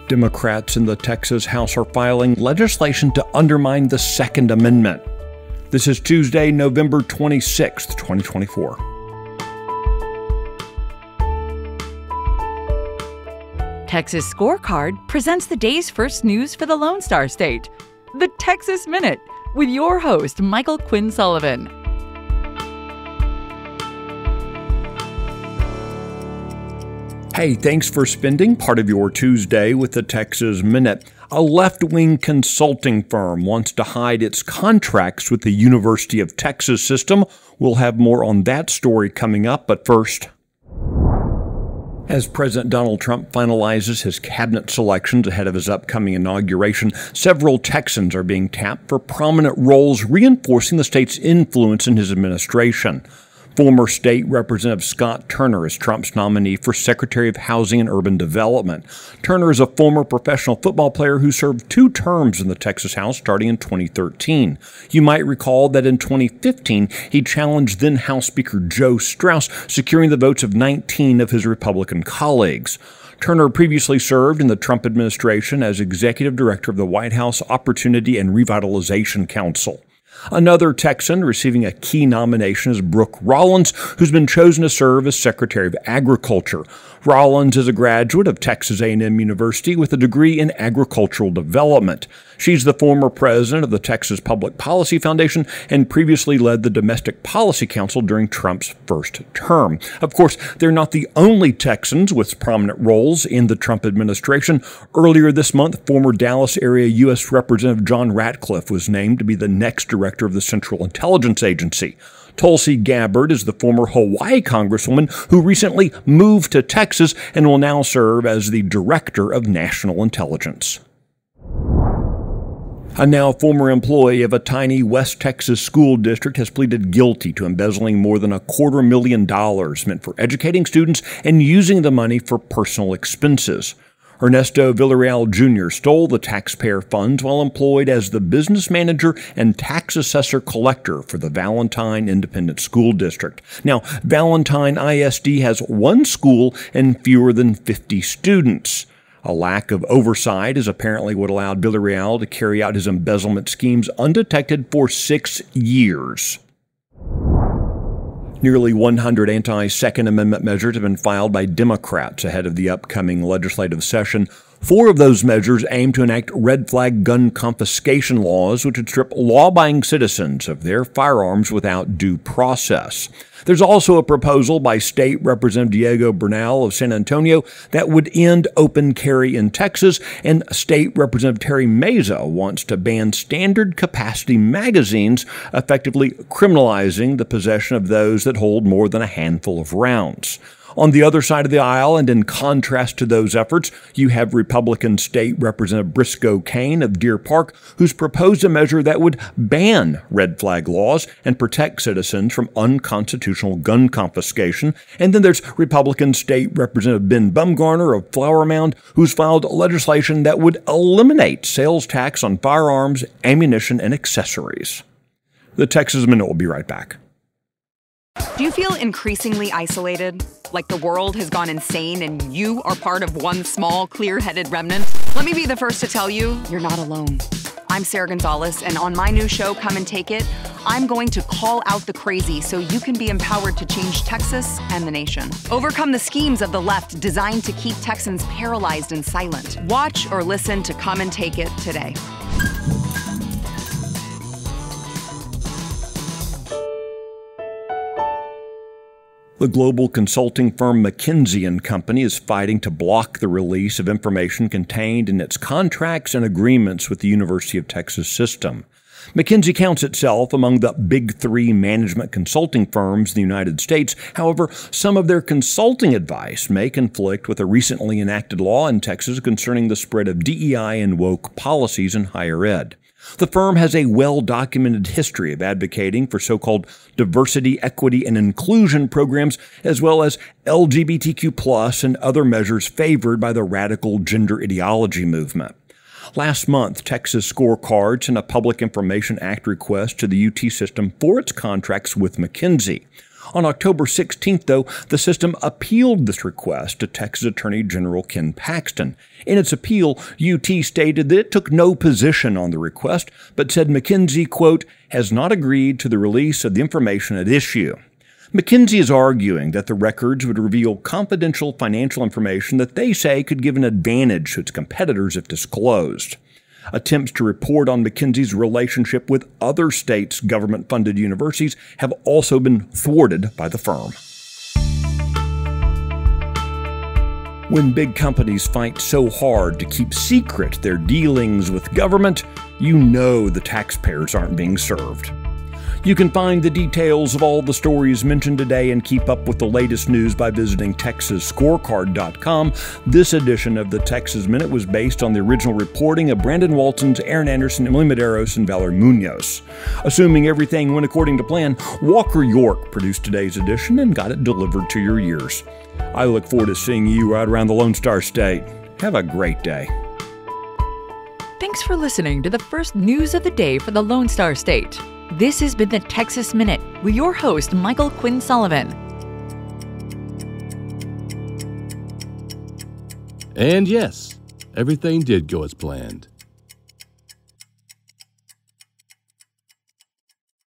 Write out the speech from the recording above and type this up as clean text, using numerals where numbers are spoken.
Democrats in the Texas House are filing legislation to undermine the Second Amendment. This is Tuesday, November 26, 2024. Texas Scorecard presents the day's first news for the Lone Star State, the Texas Minute, with your host, Michael Quinn Sullivan. Hey, thanks for spending part of your Tuesday with the Texas Minute. A left-wing consulting firm wants to hide its contracts with the University of Texas system. We'll have more on that story coming up, but first, as President Donald Trump finalizes his cabinet selections ahead of his upcoming inauguration, several Texans are being tapped for prominent roles, reinforcing the state's influence in his administration. Former State Representative Scott Turner is Trump's nominee for Secretary of Housing and Urban Development. Turner is a former professional football player who served 2 terms in the Texas House starting in 2013. You might recall that in 2015, he challenged then House Speaker Joe Straus, securing the votes of 19 of his Republican colleagues. Turner previously served in the Trump administration as Executive Director of the White House Opportunity and Revitalization Council. Another Texan receiving a key nomination is Brooke Rollins, who's been chosen to serve as Secretary of Agriculture. Rollins is a graduate of Texas A&M University with a degree in agricultural development. She's the former president of the Texas Public Policy Foundation and previously led the Domestic Policy Council during Trump's first term. Of course, they're not the only Texans with prominent roles in the Trump administration. Earlier this month, former Dallas area U.S. Representative John Ratcliffe was named to be the next director of the Central Intelligence Agency. Tulsi Gabbard is the former Hawaii congresswoman who recently moved to Texas and will now serve as the Director of National Intelligence. A now former employee of a tiny West Texas school district has pleaded guilty to embezzling more than $250,000 meant for educating students and using the money for personal expenses. Ernesto Villarreal Jr. stole the taxpayer funds while employed as the business manager and tax assessor collector for the Valentine Independent School District. Now, Valentine ISD has 1 school and fewer than 50 students. A lack of oversight is apparently what allowed Villarreal to carry out his embezzlement schemes undetected for 6 years. Nearly 100 anti-Second Amendment measures have been filed by Democrats ahead of the upcoming legislative session. 4 of those measures aim to enact red flag gun confiscation laws, which would strip law-abiding citizens of their firearms without due process. There's also a proposal by State Representative Diego Bernal of San Antonio that would end open carry in Texas, and State Representative Terry Meza wants to ban standard capacity magazines, effectively criminalizing the possession of those that hold more than a handful of rounds. On the other side of the aisle, and in contrast to those efforts, you have Republican State Representative Briscoe Cain of Deer Park, who's proposed a measure that would ban red flag laws and protect citizens from unconstitutional gun confiscation. And then there's Republican State Representative Ben Bumgarner of Flower Mound, who's filed legislation that would eliminate sales tax on firearms, ammunition, and accessories. The Texas Minute will be right back. Do you feel increasingly isolated? Like the world has gone insane and you are part of one small, clear-headed remnant? Let me be the first to tell you, you're not alone. I'm Sarah Gonzalez, and on my new show, Come and Take It, I'm going to call out the crazy so you can be empowered to change Texas and the nation. Overcome the schemes of the left designed to keep Texans paralyzed and silent. Watch or listen to Come and Take It today. The global consulting firm McKenzie Company is fighting to block the release of information contained in its contracts and agreements with the University of Texas system. McKinsey counts itself among the big 3 management consulting firms in the United States. However, some of their consulting advice may conflict with a recently enacted law in Texas concerning the spread of DEI and woke policies in higher ed. The firm has a well-documented history of advocating for so-called diversity, equity, and inclusion programs, as well as LGBTQ+ and other measures favored by the radical gender ideology movement. Last month, Texas Scorecard sent a Public Information Act request to the UT system for its contracts with McKinsey. On October 16th, though, the system appealed this request to Texas Attorney General Ken Paxton. In its appeal, UT stated that it took no position on the request, but said McKinsey, quote, has not agreed to the release of the information at issue. McKinsey is arguing that the records would reveal confidential financial information that they say could give an advantage to its competitors if disclosed. Attempts to report on McKinsey's relationship with other states' government-funded universities have also been thwarted by the firm. When big companies fight so hard to keep secret their dealings with government, you know the taxpayers aren't being served. You can find the details of all the stories mentioned today and keep up with the latest news by visiting TexasScorecard.com. This edition of the Texas Minute was based on the original reporting of Brandon Waltons, Aaron Anderson, Emily Medeiros, and Valerie Munoz. Assuming everything went according to plan, Walker York produced today's edition and got it delivered to your ears. I look forward to seeing you right around the Lone Star State. Have a great day. Thanks for listening to the first news of the day for the Lone Star State. This has been the Texas Minute with your host, Michael Quinn Sullivan. And yes, everything did go as planned.